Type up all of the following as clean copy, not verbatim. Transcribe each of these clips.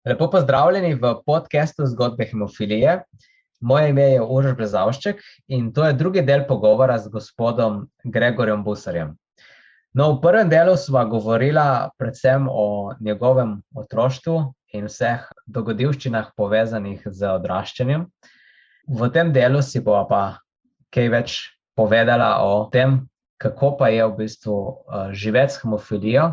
Lepo pozdravljeni v podcastu Zgodbe hemofilije. Moje ime je Uroš Brezavšček in to je drugi del pogovora z gospodom Gregorjem Busarjem. No, v prvem delu sva govorila predvsem o njegovem otroštvu in vseh dogodivščinah povezanih z odraščanjem. V tem delu si bova pa kaj več povedala o tem, kako pa je v bistvu živeti s hemofilijo,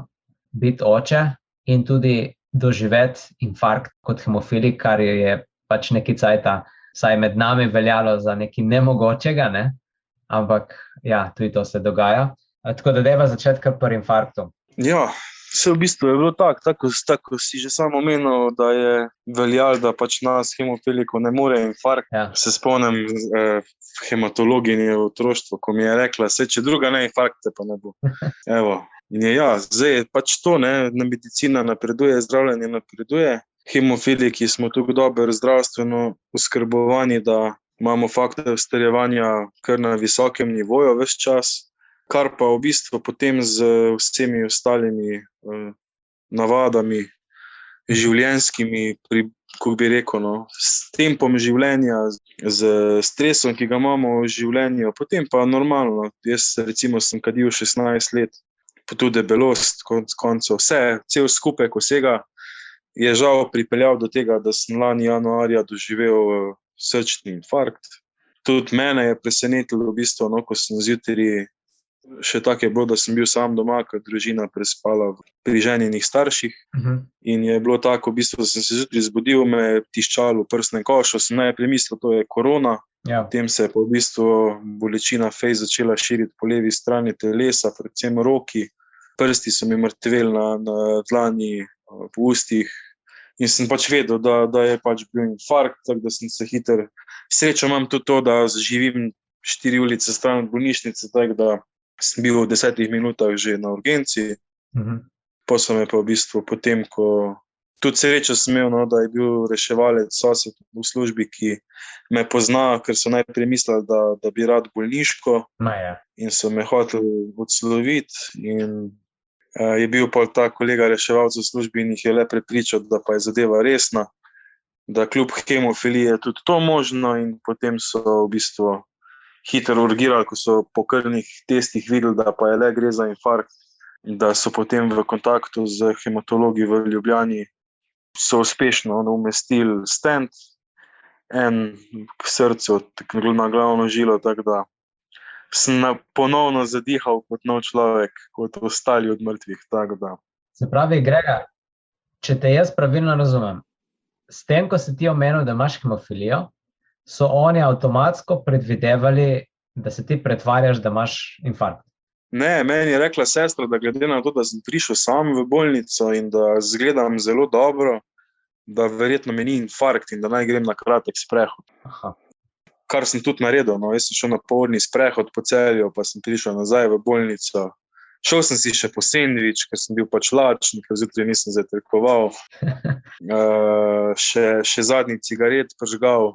biti oče in tudi doživeti infarkt kot hemofilik, kar je pač nekaj cajta, saj med nami veljalo za nekaj nemogočega, ne? Ampak ja, tudi to se dogaja. Tako da dajva začeti kar pri infarktu. Ja, vse v bistvu je bilo tako si že sam omenil, da je veljalo, da pač nas hemofilikov ne more infarkt. Ja. Se spomnim hematologinje v otroštvu, ko mi je rekla, če druga ne, infarkte pa ne bo. Evo. In zdaj je pač to, ne, medicina napreduje, zdravljenje napreduje. Hemofiliki smo tako dobro zdravstveno oskrbovani, da imamo faktor strjevanja kar na visokem nivoju ves čas, kar pa v bistvu potem z vsemi ostalimi navadami, življenjskimi, kako bi rekel, s tempom življenja, z stresom, ki ga imamo v življenju, potem pa normalno. Jaz recimo sem kadil 16 let, pa tudi debelost, koncev vse, cel skupek vsega je žal pripeljal do tega, da sem lani januarja doživel srčni infarkt. Tudi mene je presenetilo v bistvu, ko sem zjutraj, še tako je bilo, da sem bil sam doma, ker družina prespala pri ženinih starših. In je bilo tako, v bistvu sem se zjutraj zbudil, me je tiščalo v prsnem košu, sem najprej mislil, to je korona. Ja. Potem se je pa v bistvu bolečina začela širiti po levi strani telesa, predvsem roki. Prsti so mi mrtveli na dlani, po ustih. In sem pač vedel, da je pač bil infarkt, tako da sem se hitro. Srečo imam tudi to, da živim 4 ulice stran od bolnišnice, tako da sem bil v 10 minutah že na urgenci. Pa so me pa v bistvu potem, ko tudi srečo sem imel, da je bil reševalec sosed v službi, ki me pozna, ker so najprej mislili, da bi rad bolniško. In so me hoteli odsloviti in je bil pa ta kolega reševalec v službi in jih je le prepričal, da pa je zadeva resna, da kljub hemofiliji je tudi to možno, in potem so v bistvu hitro urgirali, ko so po krvnih testih videli, da pa je le gre za infarkt, da so potem v kontaktu z hematologi v Ljubljani so uspešno umestili stent, en k srcu, na glavno žilo, tako da sem ponovno zadihal kot nov človek, kot ostali od mrtvih, tako da. Se pravi, Grega, če te jaz pravilno razumem, s tem, ko si ti omenil, da imaš hemofilijo, so oni avtomatsko predvidevali, da se ti pretvarjaš, da imaš infarkt. Ne, meni je rekla sestra, da glede na to, da sem prišel sam v bolnico in da izgledam zelo dobro, da verjetno mi ni infarkt in da naj grem na kratek sprehod. Aha. Kar sem tudi naredil, jaz sem šel na polurni sprehod po Celju, pa sem prišel nazaj v bolnico. Šel sem si še po sendvič, ker sem bil pač lačen, ker zjutraj nisem zajtrkoval. Še zadnji cigaret prižgal,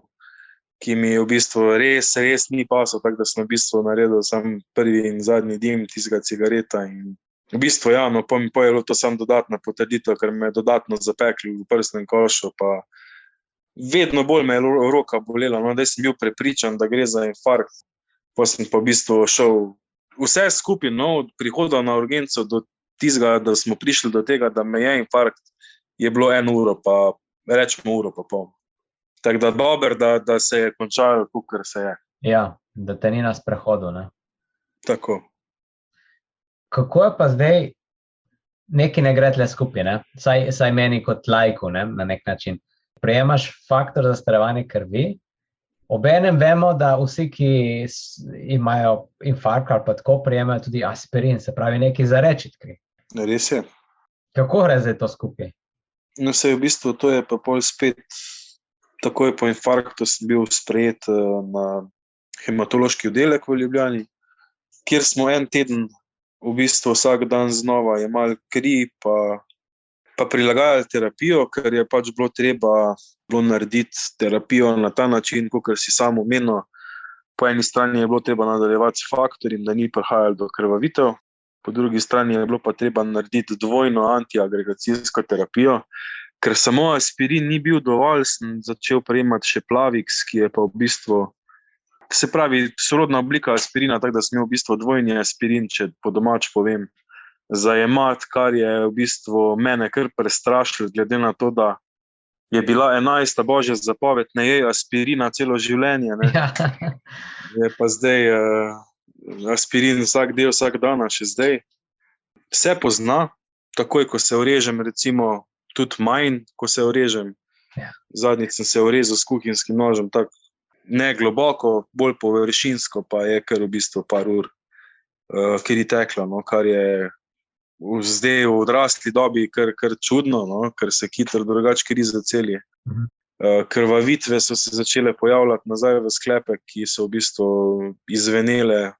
ki mi v bistvu res ni pasal, tako da sem v bistvu naredil sam prvi in zadnji dim tistega cigareta. In v bistvu pa mi je bilo to samo dodatna potrditev, ker me je dodatno zapekli v prsnem košu, pa vedno bolj me je roka bolela, da sem bil prepričan, da gre za infarkt. Pa sem pa v bistvu šel vse skupaj, od prihoda na urgenco do tistega, da smo prišli do tega, da me je infarkt, je bilo 1 uro, pa rečemo 1 uro pa pol. Tako da dober, da se je končalo, kakor se je. Ja, da te ni na sprehodu, ne? Tako. Kako je pa zdaj, nekaj ne gre tle skupaj, ne? Saj meni kot laiku, ne, na nek način. Prejemaš faktor za strjevanje krvi, obenem vemo, da vsi, ki imajo infarkt ali pa tako, prejemajo tudi aspirin, se pravi nekaj za reči kri. Res je. Kako gre zdaj to skupaj? No, v bistvu to je pa pol spet, takoj po infarktu sem bil sprejet na hematološki oddelek v Ljubljani, kjer smo 1 teden v bistvu vsak dan znova jemali kri, pa prilagajali terapijo, ker je pač bilo treba narediti terapijo na ta način, kakor si sam omenil. Po eni strani je bilo treba nadaljevati s faktorjem, da ni prihajalo do krvavitev, po drugi strani je bilo pa treba narediti dvojno antiagregacijsko terapijo, ker samo aspirin ni bil dovolj, sem začel prejemati še Plavix, ki je pa v bistvu, se pravi, sorodna oblika aspirina, tako da sem imel v bistvu dvojni aspirin, če po domač povem, zajemat, kar je v bistvu mene kar prestrašilo, glede na to, da je bila 11. božja zapoved, ne jej aspirina celo življenje, ne. Ja. Je pa zdaj aspirin vsak del, vsak dan, še zdaj. Se pozna, takoj, ko se urežem, recimo tudi manj, ko se urežem. Ja. Zadnjič sem se urezal s kuhinjskim nožem, tako ne globoko, bolj površinsko, pa je kar v bistvu par ur, ker je teklo, no, kar je zdaj v odrasli dobi kar čudno, no, ker se hitro drugače kriza celi. Krvavitve so se začele pojavljati nazaj v sklepe, ki so v bistvu izvenele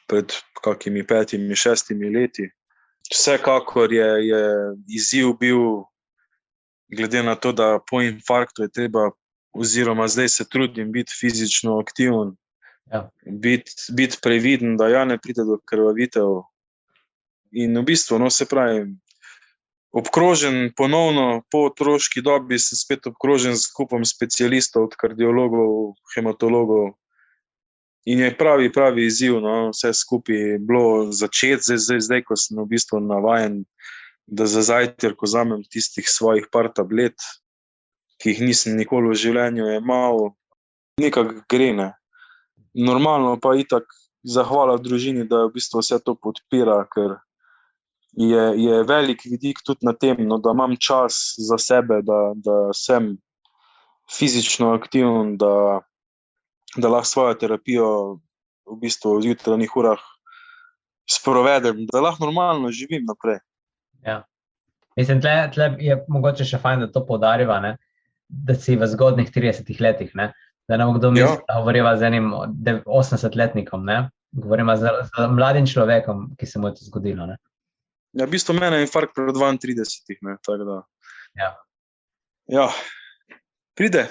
pred kakimi 5-6 leti. Vsekakor je izziv bil, glede na to, da po infarktu je treba, oziroma zdaj se trudim biti fizično aktiven, Ja. biti previden, da ja ne pride do krvavitev. In v bistvu, no, se pravi, obkrožen ponovno po otroški dobi, sem spet obkrožen s kupom specialistov, od kardiologov, hematologov. In je pravi izziv, no, vse skupaj bilo začeti, zdaj, ko sem v bistvu navajen, da za zajtrk vzamem tistih svojih par tablet, ki jih nisem nikoli v življenju jemal, nekako gre, ne. Normalno pa itak zahvala družini, da v bistvu vse to podpira, ker je velik vidik tudi na tem, no, da imam čas za sebe, da sem fizično aktiven, da lahko svojo terapijo v bistvu v jutranjih urah sprovedem, da lahko normalno živim naprej. Ja. Mislim, tle je mogoče še fajn, da to poudarjava, ne? Da si v zgodnih 30 letih, ne? Da ne bo kdo misli, da govoriva z enim 80-letnikom, ne? Govoriva z mladim človekom, ki se mu je to zgodilo, ne? Ja, v bistvu mene je infarkt pri 32, ne, tako da. Ja. Ja, pride.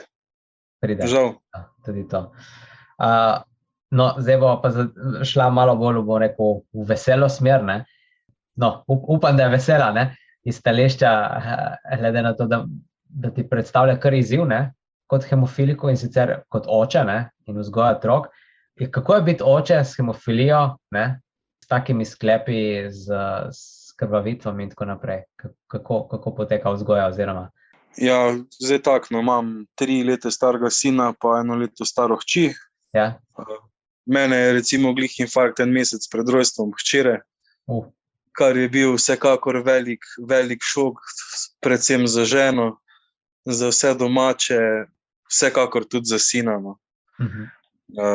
Žal. Ja, tudi to. No, zdaj bo pa šla malo bolj, bom rekel, v veselo smer, ne? No, upam, da je vesela, ne? Iz stališča, glede na to, da ti predstavlja kar izziv, ne? Kot hemofiliku in sicer kot oče, ne? In vzgoja otrok. Kako je biti oče s hemofilijo, ne? S takimi sklepi, s krvavitvami in tako naprej? Kako poteka vzgoja oziroma? Ja, zdaj tako, no, imam 3 leta starega sina, pa 1 leto staro hči. Ja. Mene je recimo glih infarkt 1 mesec pred rojstvom hčere, kar je bil vsekakor velik šok, predvsem za ženo, za vse domače, vsekakor tudi za sina, no.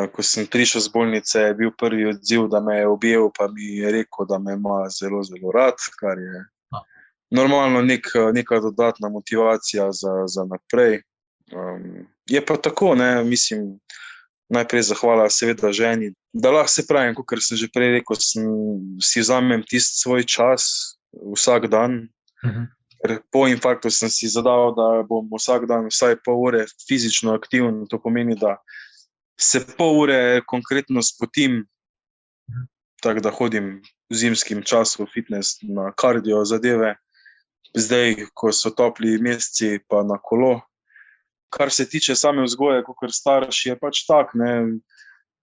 Ko sem prišel z bolnice, je bil prvi odziv, da me je objel, pa mi je rekel, da me ima zelo, zelo rad, kar je normalno neka dodatna motivacija za naprej. Je pa tako, ne, mislim, najprej zahvala seveda ženi, da lahko se pravim, kakor sem že prej rekel, si vzamem tisti svoj čas vsak dan, ker po infarktu sem si zadal, da bom vsak dan vsaj pol ure fizično aktiven, to pomeni, da se pol ure konkretno spotim, tako da hodim v zimskem času v fitness na kardio zadeve, zdaj, ko so topli meseci, pa na kolo. Kar se tiče same vzgoje, kakor starš, je pač tak, ne,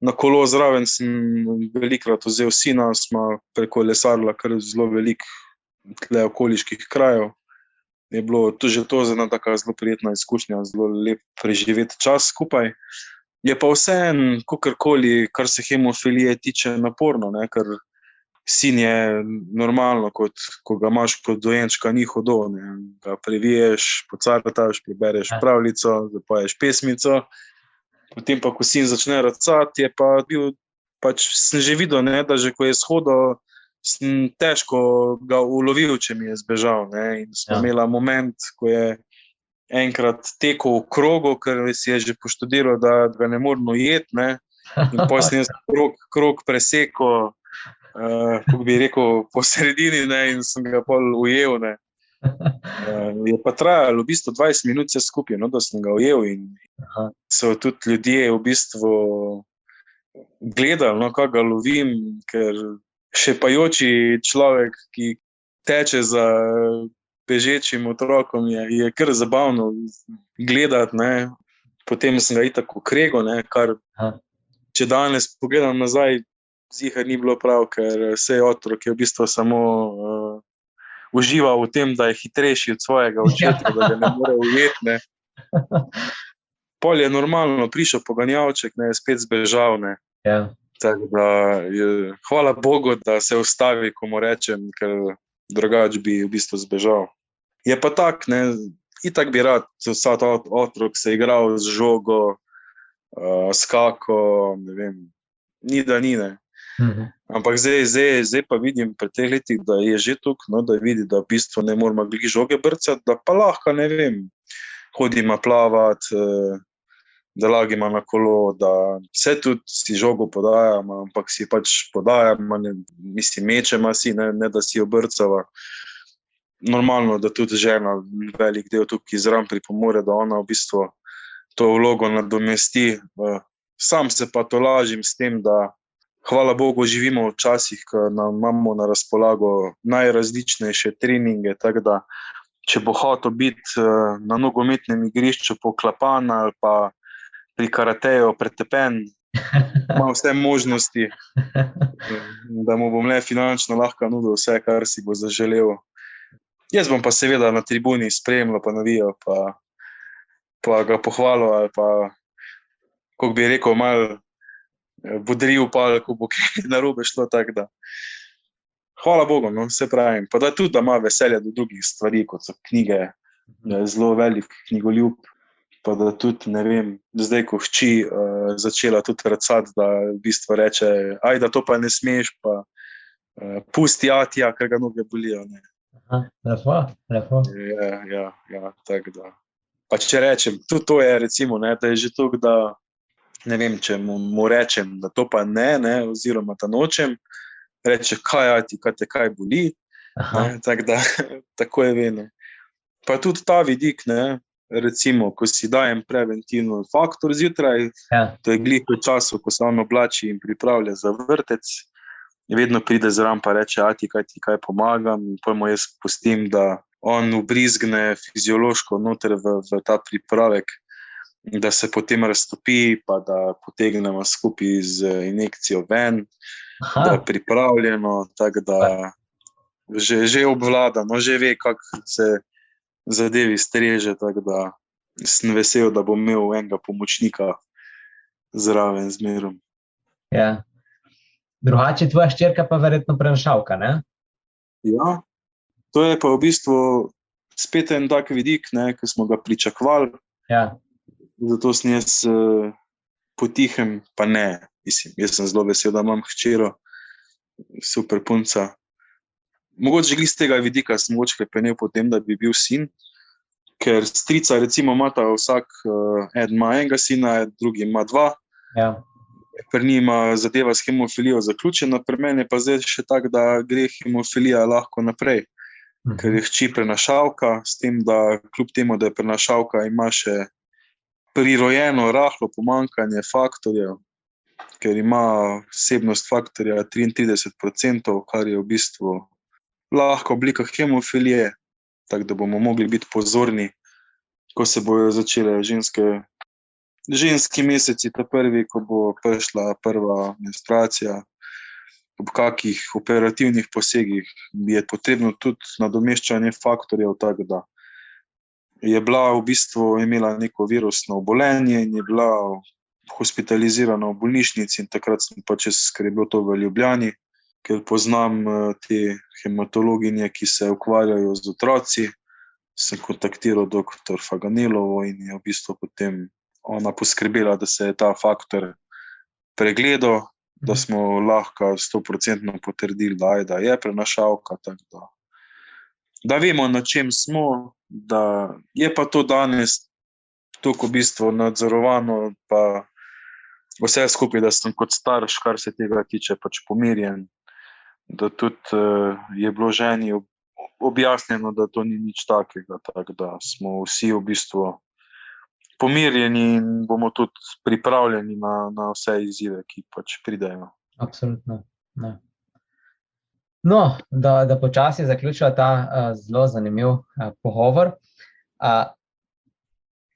na kolo zraven sem velikrat vzel sina, smo preko lesarila kar zelo veliko tle okoliških krajev. Je bilo že to ena taka zelo prijetna izkušnja, zelo lep preživeti čas skupaj. Je pa vseeno, kakorkoli, kar se hemofilije tiče, naporno, ne, ker sin je normalno, ko ga imaš kot dojenčka, ni hudo, ne, ga previješ, pocartaš, prebereš pravljico, zapoješ pesmico, potem pa, ko sin začne racati, je pa bil, pač sem že videl, ne, da že ko je shodil, sem težko ga ulovil, če mi je zbežal, ne, in smo imela moment, ko je enkrat tekel v krogu, ker si je že poštudiral, da ga ne morem ujeti, ne, in potem sem jaz krog presekal, kako bi rekel, po sredini, ne, in sem ga pol ujel, ne. Je pa trajalo v bistvu 20 minut vse skupaj, no, da sem ga ujel in so tudi ljudje v bistvu gledali, no, kako ga lovim, ker šepajoči človek, ki teče za bežečim otrokom je kar zabavno gledati, ne. Potem sem ga itak okregal, ne, kar Aha. če danes pogledam nazaj, ziher ni bilo prav, ker sej otrok je v bistvu samo užival v tem, da je hitrejši od svojega očeta, da ga ne more ujeti, ne. Pol je normalno prišel poganjavček, ne, je spet zbežal, ne. Ja. Tako da hvala Bogu, da se ustavi, ko mu rečem, ker drugače bi v bistvu zbežal. Je pa tak, ne, itak bi rad vsak otrok se igral z žogo, skako, ne vem, ni da ni, ne. Ampak zdaj pa vidim pri teh letih, da je že tukaj, no, da vidi, da v bistvu ne moramo glih žoge brcati, da pa lahko, ne vem, hodimo plavati, da lagimo na kolo, da vse tudi si žogo podajamo, ampak si pač podajamo, mislim, mečemo si, ne da si jo brcava. Normalno, da tudi žena velik del tukaj zraven pripomore, da ona v bistvu to vlogo nadomesti. Sam se pa tolažim s tem, da hvala Bogu živimo v časih, ko imamo na razpolago najrazličnejše treninge, tako da če bo hotel biti na nogometnem igrišču poklapan ali pa pri karateju pretepen, ima vse možnosti, da mu bom le finančno lahko nudil vse, kar si bo zaželel. Jaz bom pa seveda na tribuni spremljal, pa navijal, pa ga pohvalil ali pa, kako bi rekel, malo bodril pa, ko bo kaj narobe šlo, tako da. Hvala Bogu, no, se pravim. Pa da tudi, da ima veselje do drugih stvari, kot so knjige, je zelo velik knjigoljub, pa da tudi, ne vem, zdaj, ko hči začela tudi racati, da v bistvu reče, ajda, to pa ne smeš, pa pusti atija, ker ga noge bolijo, ne. Lepo. Ja, tako da. Pa če rečem, tudi to je recimo, ne, da je že toliko, da ne vem, če mu rečem, da to pa ne, oziroma da nočem, reče, kaj te kaj boli, ne, tako da, tako je vedno. Pa tudi ta vidik, ne, recimo, ko si dajem preventivno faktor zjutraj, to je glih v času, ko se on oblači in pripravlja za vrtec, vedno pride zraven pa reče, kaj ti kaj pomagam, in potem mu jaz pustim, da on ubrizgne fiziološko noter v ta pripravek, da se potem raztopi, pa da potegnemo skupaj z injekcijo ven, da je pripravljeno, tako da že obvlada, no, že ve, kako se zadevi streže, tako da sem vesel, da bom imel enega pomočnika zraven zmerom. Ja. Drugače, tvoja hčerka pa verjetno prenašalka, ne? Ja, to je pa v bistvu spet en tak vidik, ne, ki smo ga pričakovali. Ja. Zato sem jaz potihem, pa ne, mislim, jaz sem zelo vesel, da imam hčero, super punca. Mogoče glih z tega vidika sem mogoče penel potem, da bi bil sin, ker strica recimo imata vsak, eden ima enega sina, drugi ima dva. Ja. Pri njih ima zadeva s hemofilijo zaključena, pri meni je pa zdaj še tako, da gre hemofilija lahko naprej, ker je hči prenašalka, s tem, da kljub temu, da je prenašalka, ima še prirojeno rahlo pomanjkanje faktorjev, ker ima vsebnost faktorja 33%, kar je v bistvu lahko oblika hemofilije, tako da bomo mogli biti pozorni, ko se bojo začele ženski meseci, ta prvi, ko bo prišla prva menstruacija, ob kakih operativnih posegih je potrebno tudi nadomeščanje faktorjev, tako da je bila v bistvu imela neko virusno obolenje in je bila hospitalizirana v bolnišnici in takrat sem pa ker je bilo to v Ljubljani, ker poznam te hematologinje, ki se ukvarjajo z otroci, sem kontaktiral dr. Faganelovo in je v bistvu potem ona poskrbela, da se je ta faktor pregledal, da smo lahko 100% potrdili, da je prenašalka, tako da vemo, na čem smo, da je pa to danes tako v bistvu nadzorovano, pa vse skupaj, da sem kot starš, kar se tega tiče, pač pomirjen, da tudi je bilo ženi objasnjeno, da to ni nič takega, tako da smo vsi v bistvu pomirjeni in bomo tudi pripravljeni na vse izzive, ki pač pridejo. Absolutno, ne. No, da počasi zaključiva ta zelo zanimiv pogovor.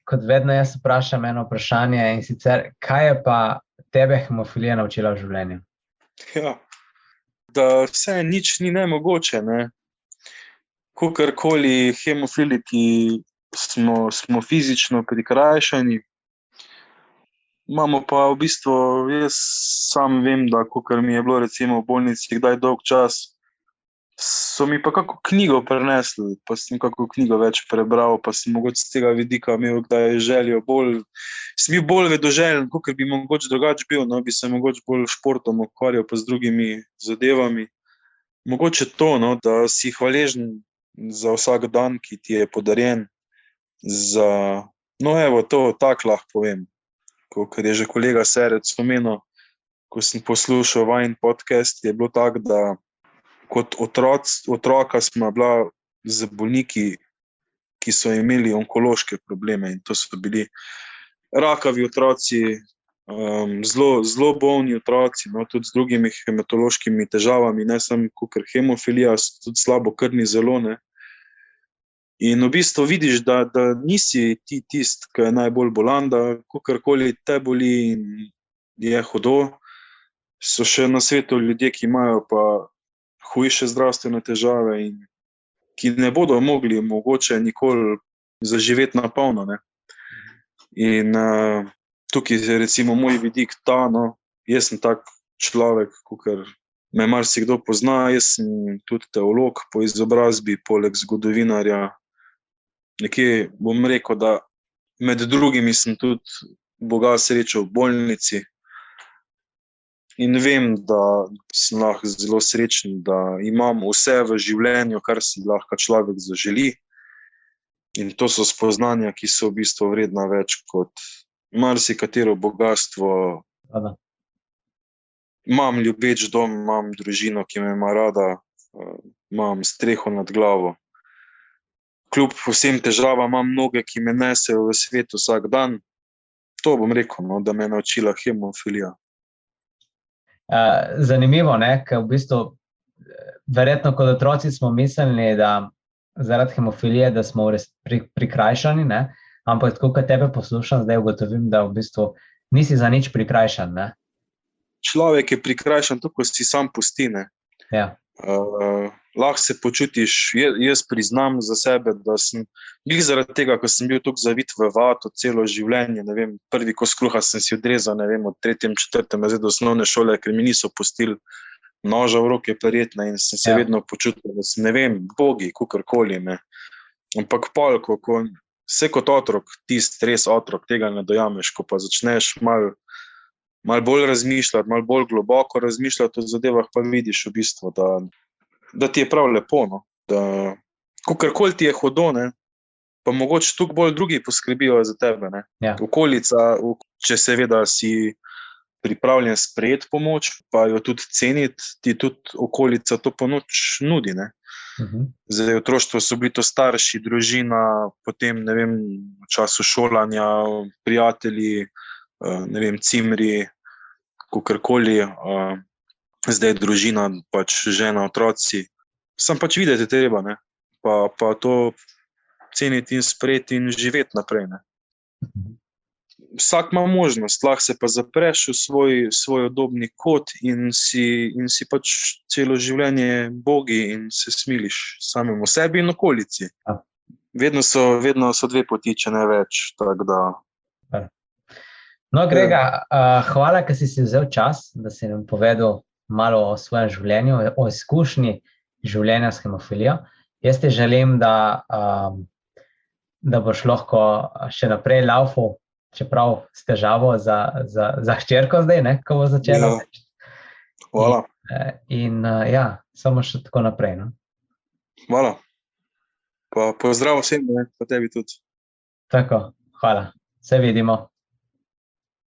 Kot vedno jaz vprašam eno vprašanje, in sicer, kaj je pa tebe hemofilija naučila v življenju? Ja, da vse nič ni nemogoče, ne. Kakorkoli hemofiliki smo fizično prikrajšani, imamo pa v bistvu, jaz sam vem, da kakor mi je bilo recimo v bolnici kdaj dolg čas, so mi pa kako knjigo prinesli, pa sem kako knjigo več prebral, pa sem mogoče z tega vidika imel kdaj željo sem bil bolj vedoželjen, kakor bi mogoče drugače bil, no, bi se mogoče bolj športom ukvarjal pa z drugimi zadevami. Mogoče to, no, da si hvaležen za vsak dan, ki ti je podarjen, no evo, to tako lahko povem. Kakor je že kolega Serec omenil, ko sem poslušal vajin podcast, je bilo tako, da kot otroka smo bila z bolniki, ki so imeli onkološke probleme, in to so bili rakavi otroci, zelo bolni otroci, no, tudi z drugimi hematološkimi težavami, ne samo kakor hemofilija, tudi slabokrvni zelo, ne. In v bistvu vidiš, da nisi ti tisti, ki je najbolj bolan, da kakorkoli te boli in je hudo, so še na svetu ljudje, ki imajo pa hujše zdravstvene težave in ki ne bodo mogli mogoče nikoli zaživeti na polno, ne. In tukaj je recimo moj vidik ta, no, jaz sem tak človek, kakor me marsikdo pozna, jaz sem tudi teolog po izobrazbi, poleg zgodovinarja. Nekje bom rekel, da med drugimi sem tudi Boga srečal v bolnici in vem, da sem lahko zelo srečen, da imam vse v življenju, kar si lahko človek zaželi, in to so spoznanja, ki so v bistvu vredna več kot marsikatero bogastvo. Imam ljubeč dom, imam družino, ki me ima rada, imam streho nad glavo. Kljub vsem težavam imam noge, ki me nesejo v svet vsak dan. To bom rekel, no, da me je naučila hemofilija. Zanimivo, ne, ker v bistvu verjetno kot otroci smo mislili, da zaradi hemofilije, da smo prikrajšani, ne, ampak tako, kot tebe poslušam, zdaj ugotovim, da v bistvu nisi za nič prikrajšan, ne. Človek je prikrajšan, tako si sam pusti, ne. Ja. Lahko se počutiš, jaz priznam za sebe, da sem glih zaradi tega, ko sem bil tako zavit v vato celo življenje, ne vem, prvi kos kruha sem si odrezal, ne vem, od 3., 4. razredu osnovne šole, ker mi niso pustili noža v roke prijetna in sem se vedno počutil, da sem, ne vem, bogi, kakorkoli, ne. Ampak pol, ko vse kot otrok, tisti res otrok, tega ne dojameš, ko pa začneš malo bolj razmišljati, malo bolj globoko razmišljati o zadevah, pa vidiš v bistvu, da ti je prav lepo, no, da kakorkoli ti je hudo, ne, pa mogoče toliko bolj drugi poskrbijo za tebe, ne. Ja. Okolica, če seveda si pripravljen sprejeti pomoč, pa jo tudi ceniti, ti tudi okolica to pomoč nudi, ne. Zdaj, v otroštvu so bili to starši, družina, potem, ne vem, v času šolanja, prijatelji, ne vem, cimri, kakorkoli, zdaj družina, pač žena, otroci. Sam pač videti treba, ne, pa to ceniti in sprejeti in živeti naprej, ne. Vsak ima možnost, lahko se pa zapreš v svoj udobni kot in si pač celo življenje bogi in se smiliš samemu sebi in okolici. Ja. Vedno so dve poti, če ne več, tako da. No, Grega, hvala, ker si vzel čas, da si nam povedal malo o svojem življenju, o izkušnji življenja s hemofilijo. Jaz ti želim, da boš lahko še naprej laufal, čeprav s težavo za hčerko zdaj, ne, ko bo začela. Ja. Hvala. In samo še tako naprej, no. Hvala. Pa pozdrav vsem, ne, pa tebi tudi. Tako, hvala. Se vidimo.